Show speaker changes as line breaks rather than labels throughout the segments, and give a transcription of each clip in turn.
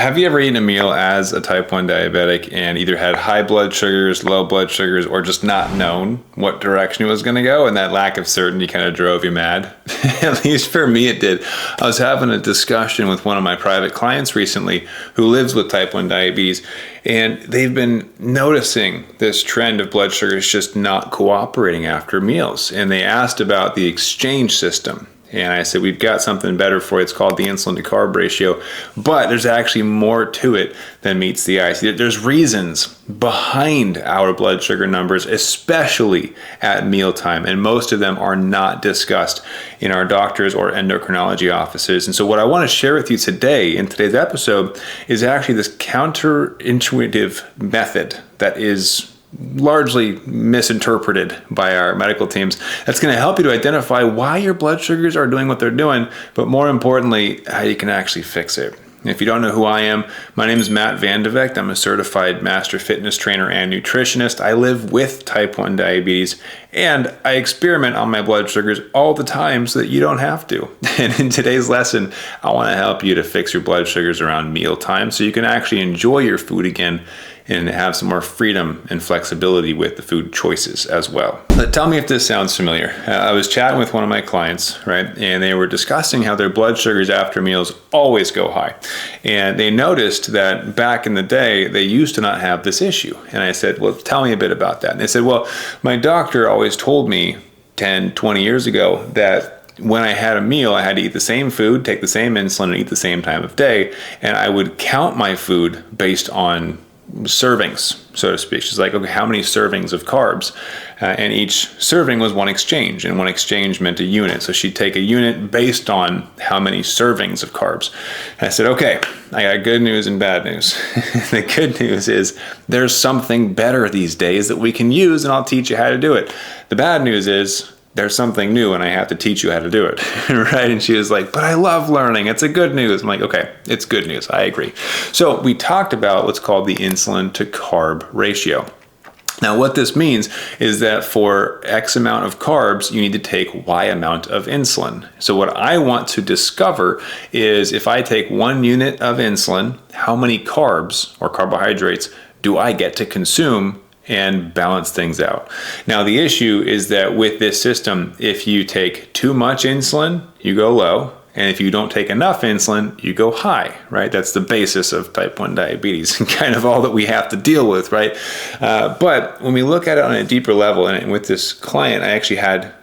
Have you ever eaten a meal as a type 1 diabetic and either had high blood sugars, low blood sugars, or just not known what direction it was going to go, and that lack of certainty kind of drove you mad? At least for me it did. I was having a discussion with one of my private clients recently who lives with type 1 diabetes, and they've been noticing this trend of blood sugars just not cooperating after meals. And they asked about the exchange system. And I said, we've got something better for you. It's called the insulin to carb ratio. But there's actually more to it than meets the eye. There's reasons behind our blood sugar numbers, especially at mealtime. And most of them are not discussed in our doctors or endocrinology offices. And so what I want to share with you today in today's episode is actually this counterintuitive method that is largely misinterpreted by our medical teams. That's going to help you to identify why your blood sugars are doing what they're doing, but more importantly, how you can actually fix it. If you don't know who I am, my name is Matt Vandevecht. I'm a certified master fitness trainer and nutritionist. I live with type 1 diabetes, and I experiment on my blood sugars all the time so that you don't have to. And in today's lesson, I want to help you to fix your blood sugars around mealtime so you can actually enjoy your food again and have some more freedom and flexibility with the food choices as well. But tell me if this sounds familiar. I was chatting with one of my clients, right? And they were discussing how their blood sugars after meals always go high. And they noticed that back in the day, they used to not have this issue. And I said, well, tell me a bit about that. And they said, well, my doctor always told me 10, 20 years ago that when I had a meal, I had to eat the same food, take the same insulin, and eat the same time of day. And I would count my food based on servings, so to speak. She's like, okay, how many servings of carbs? And each serving was one exchange, and one exchange meant a unit. So she'd take a unit based on how many servings of carbs. And I said, okay, I got good news and bad news. The good news is there's something better these days that we can use, and I'll teach you how to do it. The bad news is there's something new and I have to teach you how to do it, right? And she was like, but I love learning. It's a good news. I'm like, okay, it's good news. I agree. So we talked about what's called the insulin to carb ratio. Now, what this means is that for X amount of carbs, you need to take Y amount of insulin. So what I want to discover is if I take 1 unit of insulin, how many carbs or carbohydrates do I get to consume and balance things out. Now, the issue is that with this system, if you take too much insulin, you go low. And if you don't take enough insulin, you go high, right? That's the basis of type 1 diabetes and kind of all that we have to deal with, right? But when we look at it on a deeper level, and with this client, I actually had,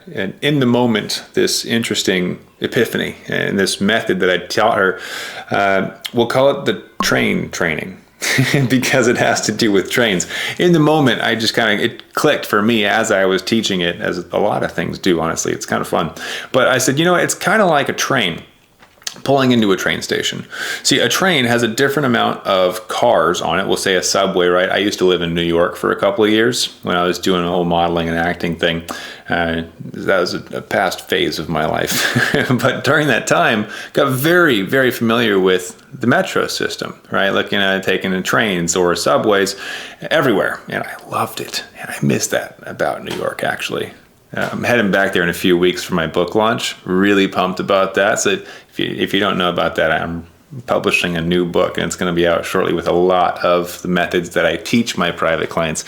in the moment, this interesting epiphany and this method that I taught her. We'll call it the train training. Because it has to do with trains. In the moment, I just it clicked for me as I was teaching it, as a lot of things do, honestly. It's kind of fun. But I said, it's kind of like a train pulling into a train station. See, a train has a different amount of cars on it. We'll say a subway, right? I used to live in New York for a couple of years when I was doing a whole modeling and acting thing. That was a past phase of my life. But during that time, got very, very familiar with the metro system, right? Looking at taking the trains or subways everywhere. And I loved it. And I miss that about New York, actually. I'm heading back there in a few weeks for my book launch. Really pumped about that. So if you don't know about that, I'm publishing a new book, and it's going to be out shortly with a lot of the methods that I teach my private clients.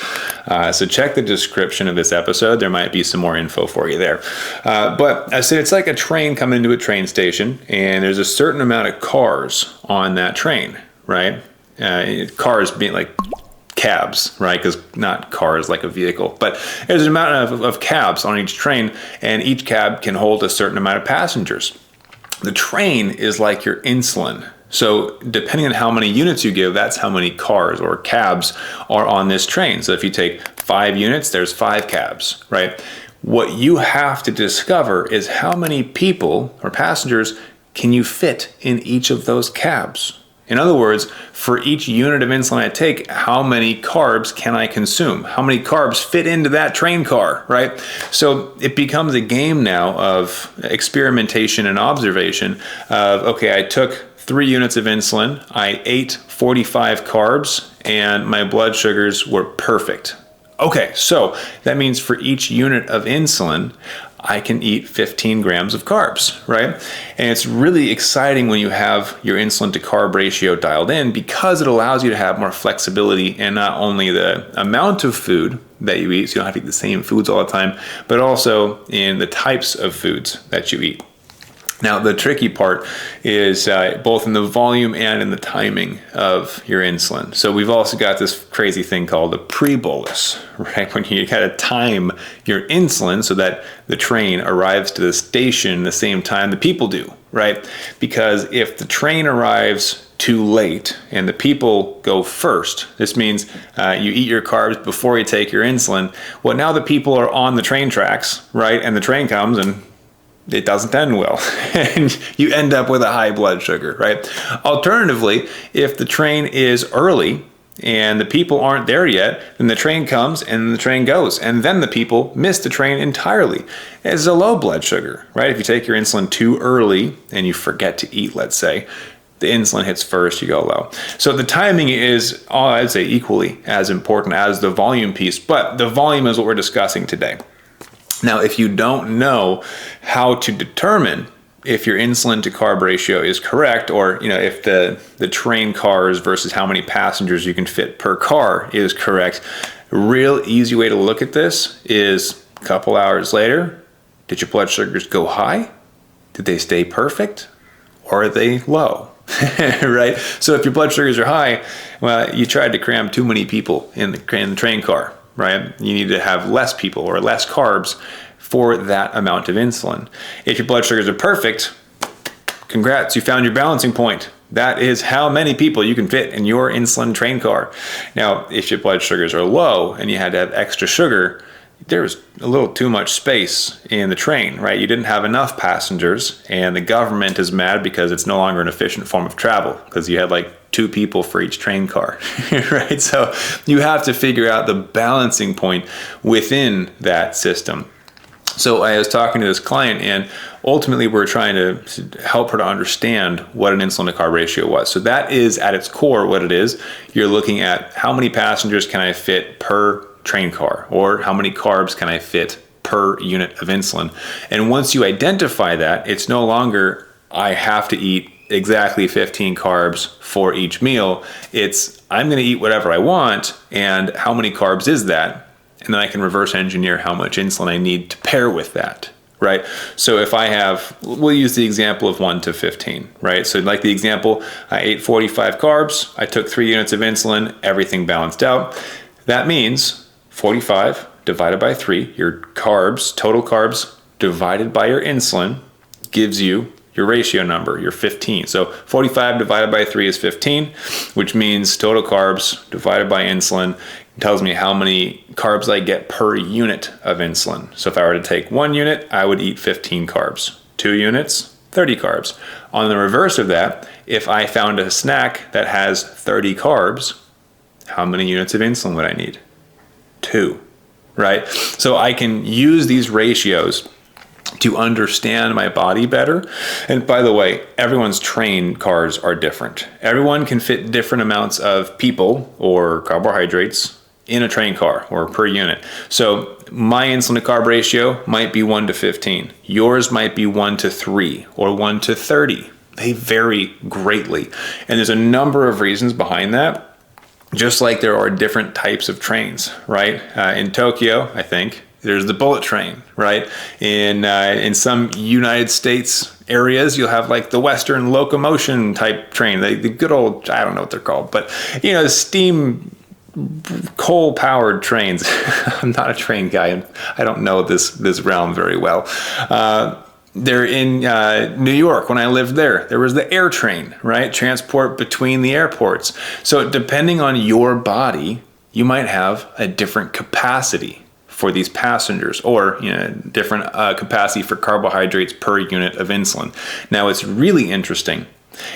So check the description of this episode. There might be some more info for you there. But I said it's like a train coming into a train station, and there's a certain amount of cars on that train, right? Cars being like cabs, right? Because not cars like a vehicle, but there's an amount of cabs on each train, and each cab can hold a certain amount of passengers. The train is like your insulin. So depending on how many units you give, that's how many cars or cabs are on this train. So if you take 5 units, there's 5 cabs, right? What you have to discover is how many people or passengers can you fit in each of those cabs. In other words, for each unit of insulin I take, how many carbs can I consume? How many carbs fit into that train car, right? So it becomes a game now of experimentation and observation of, okay, I took 3 units of insulin, I ate 45 carbs, and my blood sugars were perfect. Okay, so that means for each unit of insulin, I can eat 15 grams of carbs, right? And it's really exciting when you have your insulin to carb ratio dialed in, because it allows you to have more flexibility in not only the amount of food that you eat, so you don't have to eat the same foods all the time, but also in the types of foods that you eat. Now, the tricky part is both in the volume and in the timing of your insulin. So we've also got this crazy thing called a pre-bolus, right? When you gotta time your insulin so that the train arrives to the station the same time the people do, right? Because if the train arrives too late and the people go first, this means you eat your carbs before you take your insulin. Well, now the people are on the train tracks, right? And the train comes and it doesn't end well, and you end up with a high blood sugar, right? Alternatively, if the train is early and the people aren't there yet, then the train comes and the train goes, and then the people miss the train entirely. It's a low blood sugar, right? If you take your insulin too early and you forget to eat, let's say, the insulin hits first, you go low. So the timing is, I'd say, equally as important as the volume piece, but the volume is what we're discussing today. Now, if you don't know how to determine if your insulin to carb ratio is correct, or if the train cars versus how many passengers you can fit per car is correct, a real easy way to look at this is a couple hours later, did your blood sugars go high? Did they stay perfect? Or are they low? Right? So if your blood sugars are high, well, you tried to cram too many people in the train car. Right? You need to have less people or less carbs for that amount of insulin. If your blood sugars are perfect, congrats, you found your balancing point. That is how many people you can fit in your insulin train car. Now, if your blood sugars are low and you had to have extra sugar, there was a little too much space in the train, right? You didn't have enough passengers, and the government is mad because it's no longer an efficient form of travel, because you had like 2 people for each train car, right? So you have to figure out the balancing point within that system. So I was talking to this client, and ultimately we're trying to help her to understand what an insulin to carb ratio was. So that is at its core what it is. You're looking at how many passengers can I fit per train car, or how many carbs can I fit per unit of insulin. And once you identify that, it's no longer I have to eat exactly 15 carbs for each meal. It's I'm going to eat whatever I want, and how many carbs is that? And then I can reverse engineer how much insulin I need to pair with that, right? So if I have, we'll use the example of 1 to 15, right? So like the example, I ate 45 carbs, I took 3 units of insulin, everything balanced out. That means 45 divided by 3, your carbs, total carbs divided by your insulin, gives you your ratio number, your 15. So 45 divided by 3 is 15, which means total carbs divided by insulin tells me how many carbs I get per unit of insulin. So if I were to take 1 unit, I would eat 15 carbs. 2 units, 30 carbs. On the reverse of that, if I found a snack that has 30 carbs, how many units of insulin would I need? 2, right? So I can use these ratios to understand my body better. And by the way, everyone's train cars are different. Everyone can fit different amounts of people or carbohydrates in a train car or per unit. So my insulin to carb ratio might be 1 to 15. Yours might be 1 to 3 or 1 to 30. They vary greatly. And there's a number of reasons behind that. Just like there are different types of trains, right? In Tokyo, I think, there's the bullet train, right? In some United States areas, you'll have like the Western locomotion type train, the good old, I don't know what they're called, but steam coal-powered trains. I'm not a train guy, I don't know this realm very well. They're in New York. When I lived there was the air train, right? Transport between the airports. So depending on your body, you might have a different capacity for these passengers, or different capacity for carbohydrates per unit of insulin. Now, what's really interesting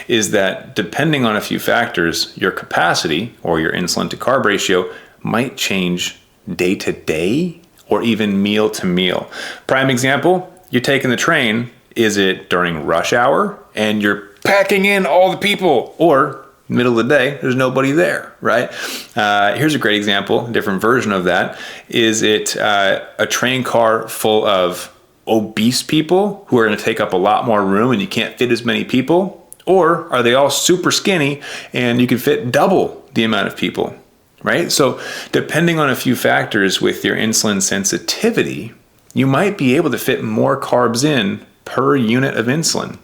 is that depending on a few factors, your capacity or your insulin to carb ratio might change day to day or even meal to meal. Prime example, you're taking the train. Is it during rush hour and you're packing in all the people, or middle of the day, there's nobody there, right? Here's a great example, a different version of that. Is it a train car full of obese people who are going to take up a lot more room and you can't fit as many people? Or are they all super skinny and you can fit double the amount of people, right? So depending on a few factors with your insulin sensitivity, you might be able to fit more carbs in per unit of insulin,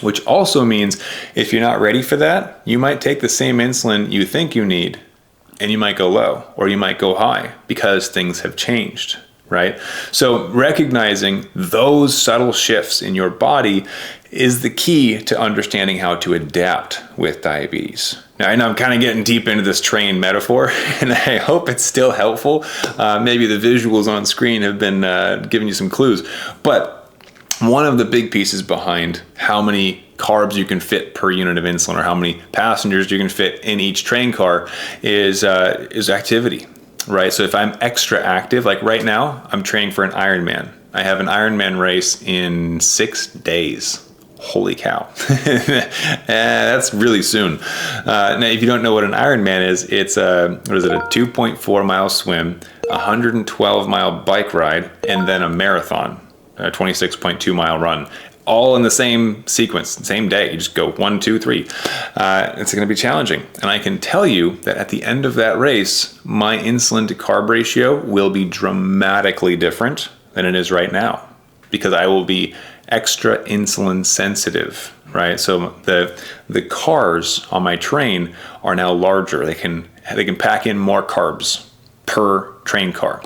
which also means if you're not ready for that, you might take the same insulin you think you need and you might go low or you might go high because things have changed, right? So recognizing those subtle shifts in your body is the key to understanding how to adapt with diabetes. Now, I know I'm kind of getting deep into this train metaphor, and I hope it's still helpful. Maybe the visuals on screen have been giving you some clues, but one of the big pieces behind how many carbs you can fit per unit of insulin or how many passengers you can fit in each train car is activity, right? So if I'm extra active, like right now, I'm training for an Ironman. I have an Ironman race in 6 days. Holy cow. That's really soon. Now, if you don't know what an Ironman is, it's a 2.4 mile swim, 112 mile bike ride, and then a marathon, a 26.2 mile run, all in the same sequence, same day. You just go 1, 2, 3. It's going to be challenging. And I can tell you that at the end of that race, my insulin to carb ratio will be dramatically different than it is right now because I will be extra insulin sensitive, right? So the cars on my train are now larger. They can pack in more carbs per train car.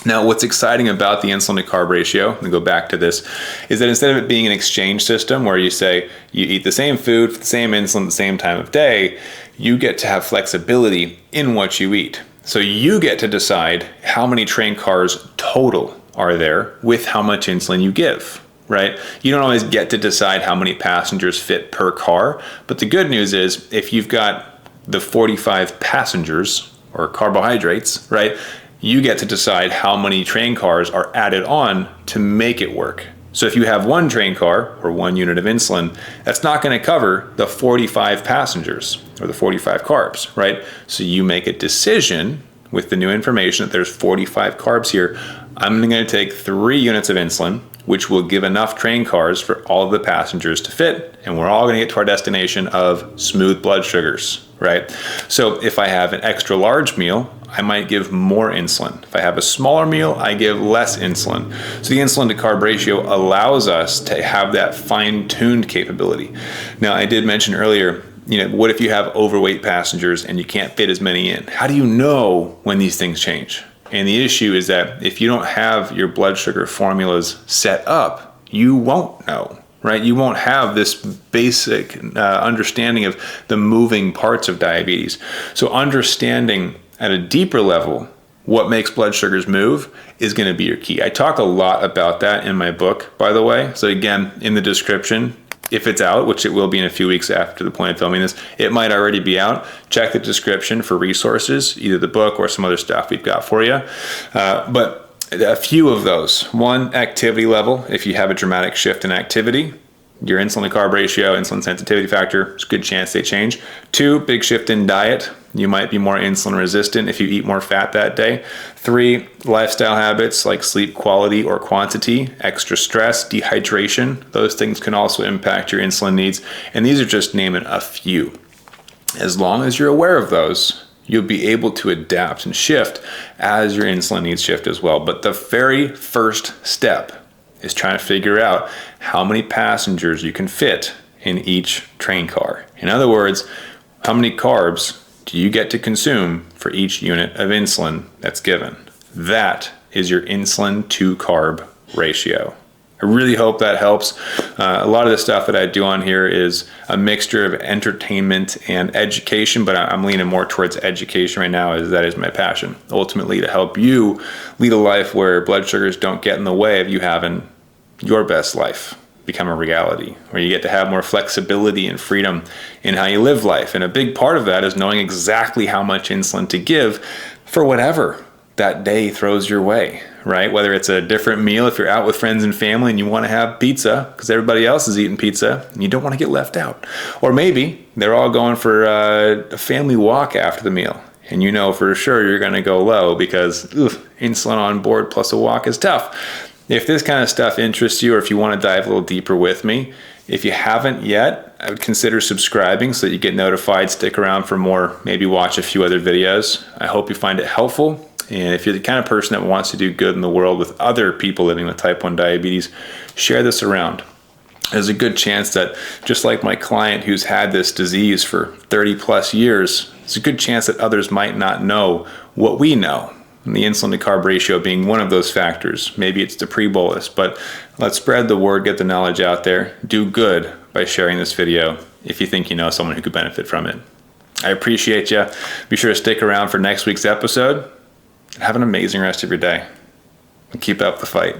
Now, what's exciting about the insulin to carb ratio, and go back to this, is that instead of it being an exchange system where you say you eat the same food for the same insulin at the same time of day, you get to have flexibility in what you eat. So you get to decide how many train cars total are there with how much insulin you give, right? You don't always get to decide how many passengers fit per car, but the good news is if you've got the 45 passengers or carbohydrates, right, you get to decide how many train cars are added on to make it work. So if you have one train car or 1 unit of insulin, that's not going to cover the 45 passengers or the 45 carbs, right? So you make a decision with the new information that there's 45 carbs here. I'm going to take 3 units of insulin, which will give enough train cars for all of the passengers to fit, and we're all going to get to our destination of smooth blood sugars, right? So if I have an extra large meal, I might give more insulin. If I have a smaller meal, I give less insulin. So the insulin to carb ratio allows us to have that fine-tuned capability. Now, I did mention earlier, what if you have overweight passengers and you can't fit as many in? How do you know when these things change? And the issue is that if you don't have your blood sugar formulas set up, you won't know, right? You won't have this basic understanding of the moving parts of diabetes. So understanding at a deeper level what makes blood sugars move is going to be your key. I talk a lot about that in my book, by the way. So again, in the description, if it's out, which it will be in a few weeks after the point of filming this, it might already be out. Check the description for resources, either the book or some other stuff we've got for you. But a few of those. 1, activity level. If you have a dramatic shift in activity, your insulin to carb ratio, insulin sensitivity factor, there's a good chance they change. 2, big shift in diet. You might be more insulin resistant if you eat more fat that day. 3, lifestyle habits like sleep quality or quantity, extra stress, dehydration. Those things can also impact your insulin needs. And these are just naming a few. As long as you're aware of those, you'll be able to adapt and shift as your insulin needs shift as well. But the very first step is trying to figure out how many passengers you can fit in each train car. In other words, how many carbs do you get to consume for each unit of insulin that's given? That is your insulin to carb ratio. I really hope that helps. A lot of the stuff that I do on here is a mixture of entertainment and education, but I'm leaning more towards education right now, as that is my passion. Ultimately, to help you lead a life where blood sugars don't get in the way of you having your best life become a reality, where you get to have more flexibility and freedom in how you live life. And a big part of that is knowing exactly how much insulin to give for whatever that day throws your way, right? Whether it's a different meal, if you're out with friends and family and you want to have pizza because everybody else is eating pizza and you don't want to get left out. Or maybe they're all going for a family walk after the meal and you know for sure you're going to go low because insulin on board plus a walk is tough. If this kind of stuff interests you, or if you want to dive a little deeper with me, if you haven't yet, I would consider subscribing so that you get notified. Stick around for more, maybe watch a few other videos. I hope you find it helpful. And if you're the kind of person that wants to do good in the world with other people living with type 1 diabetes, share this around. There's a good chance that, just like my client who's had this disease for 30 plus years, there's a good chance that others might not know what we know. And the insulin to carb ratio being one of those factors. Maybe it's the pre-bolus, but let's spread the word, get the knowledge out there. Do good by sharing this video if you think you know someone who could benefit from it. I appreciate you. Be sure to stick around for next week's episode. Have an amazing rest of your day. And keep up the fight.